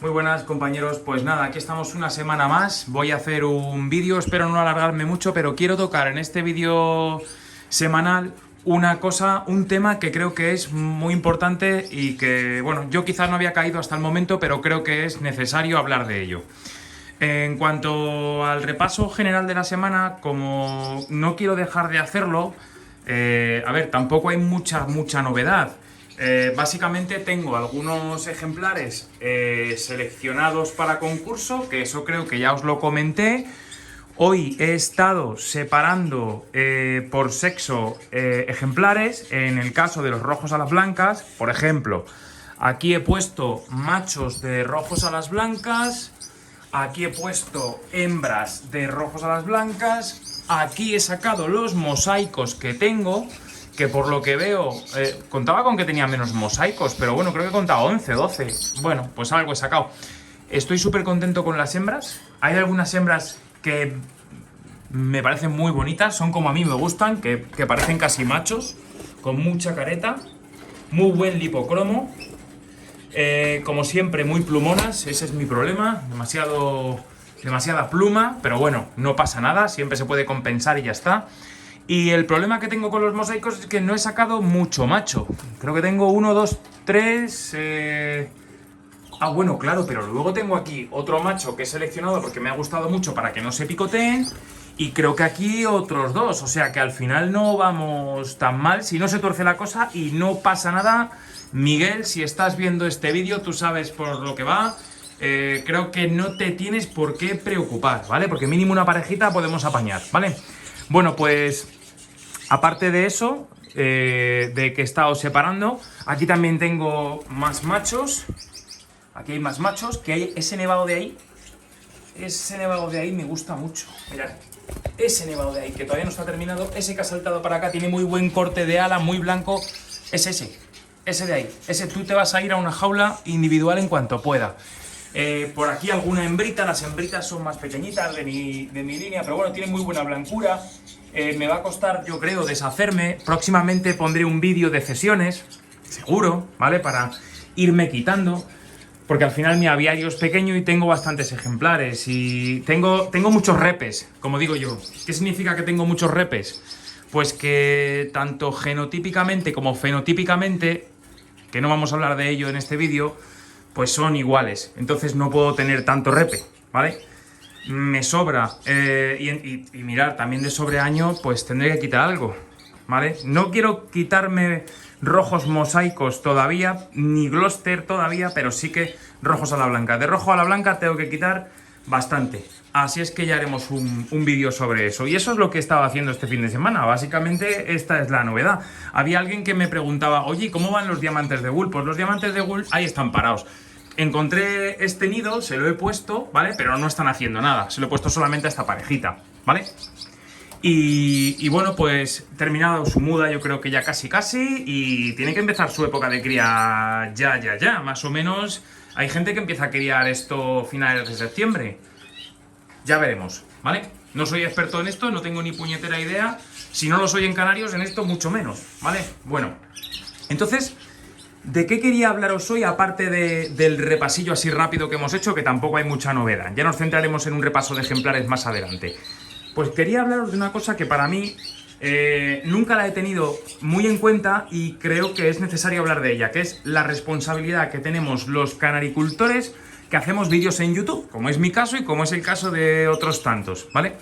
Muy buenas compañeros, pues nada, aquí estamos una semana más. Voy a hacer un vídeo, espero no alargarme mucho, pero quiero tocar en este vídeo semanal una cosa, un tema que creo que es muy importante y que, bueno, yo quizás no había caído hasta el momento, pero creo que es necesario hablar de ello. En cuanto al repaso general de la semana, como no quiero dejar de hacerlo, a ver, tampoco hay mucha novedad. Básicamente tengo algunos ejemplares seleccionados para concurso, que eso creo que ya os lo comenté. Hoy he estado separando por sexo ejemplares. En el caso de los rojos a las blancas, por ejemplo, aquí he puesto machos de rojos a las blancas. Aquí he puesto hembras de rojos a las blancas. Aquí he sacado los mosaicos que tengo, que por lo que veo, contaba con que tenía menos mosaicos, pero bueno, creo que he contado 11, 12. Bueno, pues algo he sacado. Estoy súper contento con las hembras. Hay algunas hembras que me parecen muy bonitas, son como a mí me gustan, que parecen casi machos, con mucha careta, muy buen lipocromo. Como siempre, muy plumonas, ese es mi problema, demasiada pluma, pero bueno, no pasa nada, siempre se puede compensar y ya está. Y el problema que tengo con los mosaicos es que no he sacado mucho macho. Creo que tengo 1, 2, 3... bueno, claro, pero luego tengo aquí otro macho que he seleccionado porque me ha gustado mucho para que no se picoteen. Y creo que aquí otros 2, o sea que al final no vamos tan mal si no se tuerce la cosa y no pasa nada. Miguel, si estás viendo este vídeo, tú sabes por lo que va. Creo que no te tienes por qué preocupar, ¿vale? Porque mínimo una parejita podemos apañar, ¿vale? Bueno, pues aparte de eso, de que he estado separando, aquí también tengo más machos. Aquí hay más machos, que hay ese nevado de ahí. Ese nevado de ahí me gusta mucho. Mirad, ese nevado de ahí, que todavía no está terminado, ese que ha saltado para acá, tiene muy buen corte de ala, muy blanco. Es ese de ahí. Ese tú te vas a ir a una jaula individual en cuanto pueda. Por aquí alguna hembrita, las hembritas son más pequeñitas de mi línea, pero bueno, tienen muy buena blancura. Me va a costar, yo creo, deshacerme. Próximamente pondré un vídeo de cesiones, seguro, ¿vale? Para irme quitando. Porque al final mi aviario es pequeño y tengo bastantes ejemplares. Y tengo muchos repes, como digo yo. ¿Qué significa que tengo muchos repes? Pues que tanto genotípicamente como fenotípicamente, que no vamos a hablar de ello en este vídeo, pues son iguales. Entonces no puedo tener tanto repe, ¿vale? Me sobra. Y mirar, también de sobreaño, pues tendré que quitar algo, ¿vale? No quiero quitarme rojos mosaicos todavía, ni Gloucester todavía, pero sí que rojos a la blanca. De rojo a la blanca tengo que quitar bastante. Así es que ya haremos un vídeo sobre eso. Y eso es lo que he estado haciendo este fin de semana. Básicamente esta es la novedad. Había alguien que me preguntaba, oye, ¿cómo van los diamantes de wool? Pues los diamantes de wool ahí están parados. Encontré este nido, se lo he puesto, ¿vale? Pero no están haciendo nada. Se lo he puesto solamente a esta parejita, ¿vale? Y bueno, pues terminado su muda, yo creo que ya casi, y tiene que empezar su época de cría ya, más o menos. Hay gente que empieza a criar esto finales de septiembre. Ya veremos, ¿vale? No soy experto en esto, no tengo ni puñetera idea. Si no lo soy en Canarios, en esto mucho menos, ¿vale? Bueno, entonces, ¿de qué quería hablaros hoy? Aparte del repasillo así rápido que hemos hecho, que tampoco hay mucha novedad. Ya nos centraremos en un repaso de ejemplares más adelante. Pues quería hablaros de una cosa que para mí nunca la he tenido muy en cuenta y creo que es necesario hablar de ella, que es la responsabilidad que tenemos los canaricultores que hacemos vídeos en YouTube, como es mi caso y como es el caso de otros tantos, ¿vale?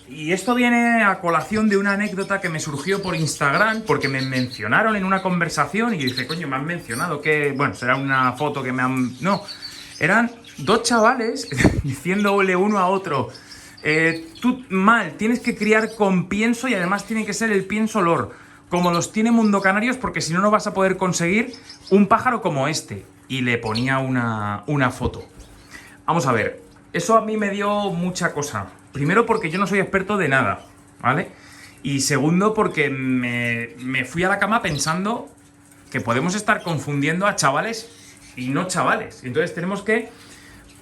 Y esto viene a colación de una anécdota que me surgió por Instagram, porque me mencionaron en una conversación y yo dije, coño, me han mencionado que, bueno, será una foto que me han... No, eran dos chavales diciéndole uno a otro, tú mal, tienes que criar con pienso y además tiene que ser el pienso olor, como los tiene Mundo Canarios, porque si no, no vas a poder conseguir un pájaro como este. Y le ponía una foto. Vamos a ver, eso a mí me dio mucha cosa. Primero porque yo no soy experto de nada, ¿vale? Y segundo porque me fui a la cama pensando que podemos estar confundiendo a chavales y no chavales. Entonces tenemos que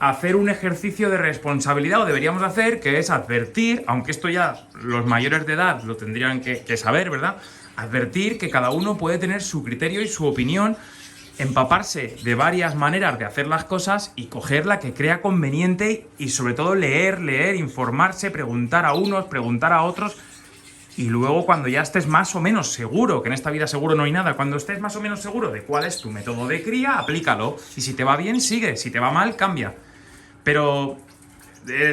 hacer un ejercicio de responsabilidad, o deberíamos hacer, que es advertir, aunque esto ya los mayores de edad lo tendrían que saber, ¿verdad? Advertir que cada uno puede tener su criterio y su opinión empaparse de varias maneras de hacer las cosas y coger la que crea conveniente y sobre todo leer, informarse, preguntar a unos, preguntar a otros. Y luego cuando ya estés más o menos seguro, que en esta vida seguro no hay nada, cuando estés más o menos seguro de cuál es tu método de cría, aplícalo. Y si te va bien, sigue. Si te va mal, cambia. Pero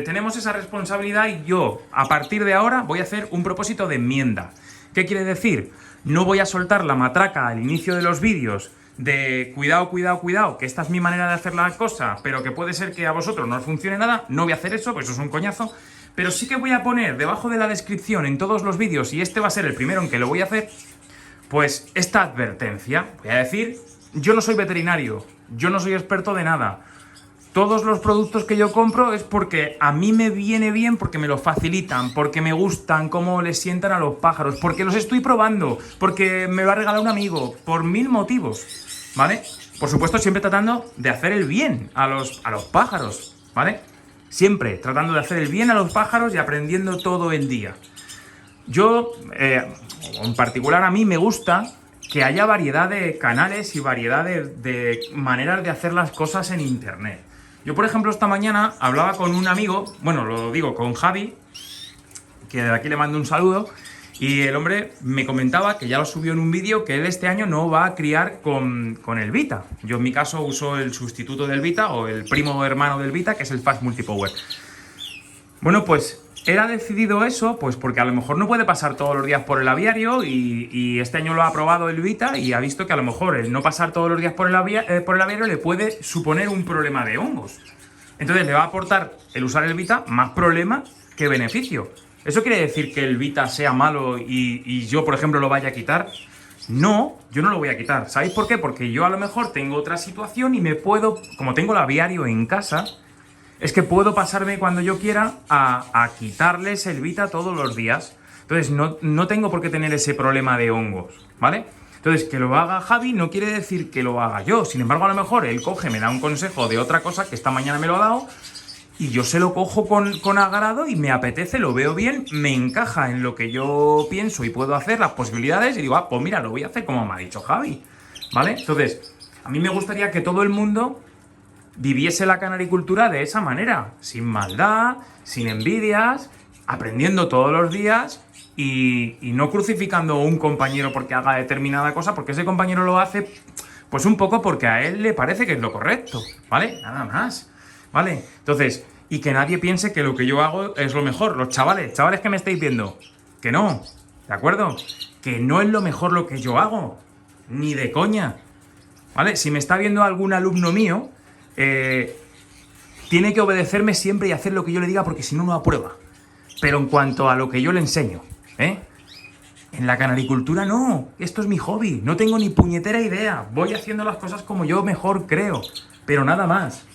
tenemos esa responsabilidad y yo, a partir de ahora, voy a hacer un propósito de enmienda. ¿Qué quiere decir? No voy a soltar la matraca al inicio de los vídeos de cuidado, cuidado, cuidado, que esta es mi manera de hacer la cosa, pero que puede ser que a vosotros no os funcione nada. No voy a hacer eso, pues eso es un coñazo. Pero sí que voy a poner debajo de la descripción en todos los vídeos, y este va a ser el primero en que lo voy a hacer, pues esta advertencia. Voy a decir, yo no soy veterinario, yo no soy experto de nada. Todos los productos que yo compro es porque a mí me viene bien, porque me lo facilitan, porque me gustan, cómo les sientan a los pájaros, porque los estoy probando, porque me lo ha regalado un amigo, por 1000 motivos, ¿vale? Por supuesto, siempre tratando de hacer el bien a los pájaros, ¿vale? Siempre tratando de hacer el bien a los pájaros y aprendiendo todo el día. Yo, en particular a mí me gusta que haya variedad de canales y variedad de maneras de hacer las cosas en internet. Yo, por ejemplo, esta mañana hablaba con un amigo, bueno, lo digo, con Javi, que de aquí le mando un saludo, y el hombre me comentaba que ya lo subió en un vídeo que él este año no va a criar con el Vita. Yo en mi caso uso el sustituto del Vita o el primo hermano del Vita, que es el Fast Multipower. Bueno, pues él ha decidido eso, pues porque a lo mejor no puede pasar todos los días por el aviario y este año lo ha probado el Vita y ha visto que a lo mejor el no pasar todos los días por el aviario le puede suponer un problema de hongos. Entonces le va a aportar el usar el Vita más problema que beneficio. ¿Eso quiere decir que el Vita sea malo y yo, por ejemplo, lo vaya a quitar? No, yo no lo voy a quitar. ¿Sabéis por qué? Porque yo a lo mejor tengo otra situación y me puedo, como tengo el aviario en casa, es que puedo pasarme cuando yo quiera a quitarles el Vita todos los días. Entonces no tengo por qué tener ese problema de hongos, ¿vale? Entonces, que lo haga Javi no quiere decir que lo haga yo. Sin embargo, a lo mejor él coge, me da un consejo de otra cosa que esta mañana me lo ha dado y yo se lo cojo con agrado y me apetece, lo veo bien, me encaja en lo que yo pienso y puedo hacer, las posibilidades, y digo, pues mira, lo voy a hacer como me ha dicho Javi, ¿vale? Entonces, a mí me gustaría que todo el mundo viviese la canaricultura de esa manera, sin maldad, sin envidias, aprendiendo todos los días y no crucificando a un compañero porque haga determinada cosa, porque ese compañero lo hace pues un poco porque a él le parece que es lo correcto, ¿vale? Nada más, ¿vale? Entonces, y que nadie piense que lo que yo hago es lo mejor. Los chavales que me estáis viendo, que no, ¿de acuerdo? Que no es lo mejor lo que yo hago, ni de coña, ¿vale? Si me está viendo algún alumno mío, tiene que obedecerme siempre y hacer lo que yo le diga porque si no, no aprueba. Pero en cuanto a lo que yo le enseño, en la canaricultura no, esto es mi hobby, no tengo ni puñetera idea, voy haciendo las cosas como yo mejor creo, pero nada más,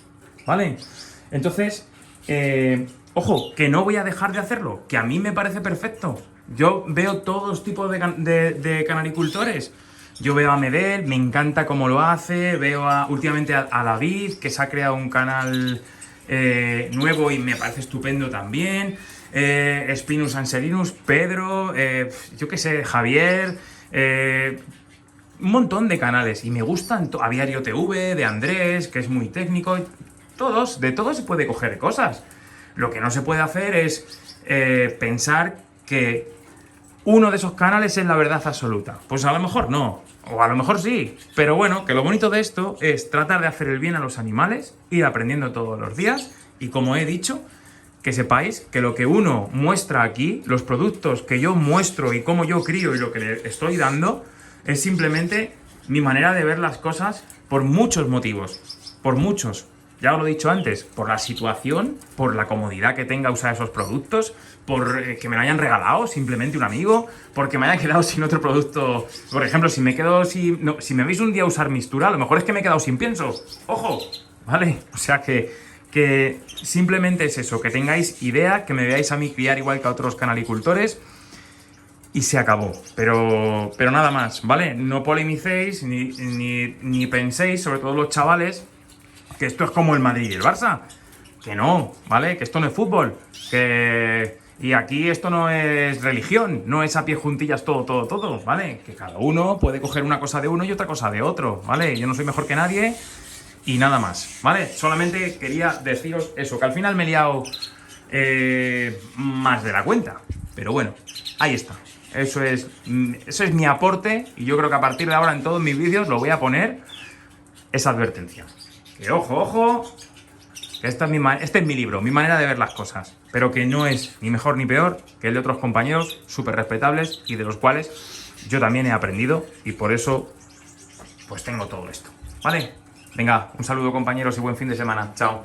¿vale? Entonces, ojo, que no voy a dejar de hacerlo, que a mí me parece perfecto. Yo veo todos tipos de canaricultores. Yo veo a Medel, me encanta cómo lo hace, veo últimamente a David, que se ha creado un canal nuevo y me parece estupendo también, Spinus Anserinus, Pedro, yo qué sé, Javier, un montón de canales y me gustan, Aviario TV, de Andrés, que es muy técnico, de todos se puede coger cosas. Lo que no se puede hacer es pensar que uno de esos canales es la verdad absoluta. Pues a lo mejor no, o a lo mejor sí, pero bueno, que lo bonito de esto es tratar de hacer el bien a los animales, ir aprendiendo todos los días y como he dicho, que sepáis que lo que uno muestra aquí, los productos que yo muestro y cómo yo crío y lo que le estoy dando, es simplemente mi manera de ver las cosas por muchos motivos, por muchos. Ya os lo he dicho antes, por la situación, por la comodidad que tenga usar esos productos, por que me lo hayan regalado simplemente un amigo, porque me haya quedado sin otro producto. Por ejemplo, si me veis un día usar Mistura, a lo mejor es que me he quedado sin pienso. ¡Ojo! ¿Vale? O sea que simplemente es eso, que tengáis idea, que me veáis a mí criar igual que a otros canalicultores y se acabó. Pero nada más, ¿vale? No polemicéis ni penséis, sobre todo los chavales, que esto es como el Madrid y el Barça. Que no, ¿vale? Que esto no es fútbol. Que Y aquí esto no es religión, no es a pie juntillas todo, ¿vale? Que cada uno puede coger una cosa de uno y otra cosa de otro, ¿vale? Yo no soy mejor que nadie y nada más, ¿vale? Solamente quería deciros eso, que al final me he liado más de la cuenta. Pero bueno, ahí está. Eso es mi aporte y yo creo que a partir de ahora en todos mis vídeos lo voy a poner esa advertencia. Que ojo, que este es mi libro, mi manera de ver las cosas, pero que no es ni mejor ni peor que el de otros compañeros súper respetables y de los cuales yo también he aprendido y por eso pues tengo todo esto, ¿vale? Venga, un saludo compañeros y buen fin de semana. Chao.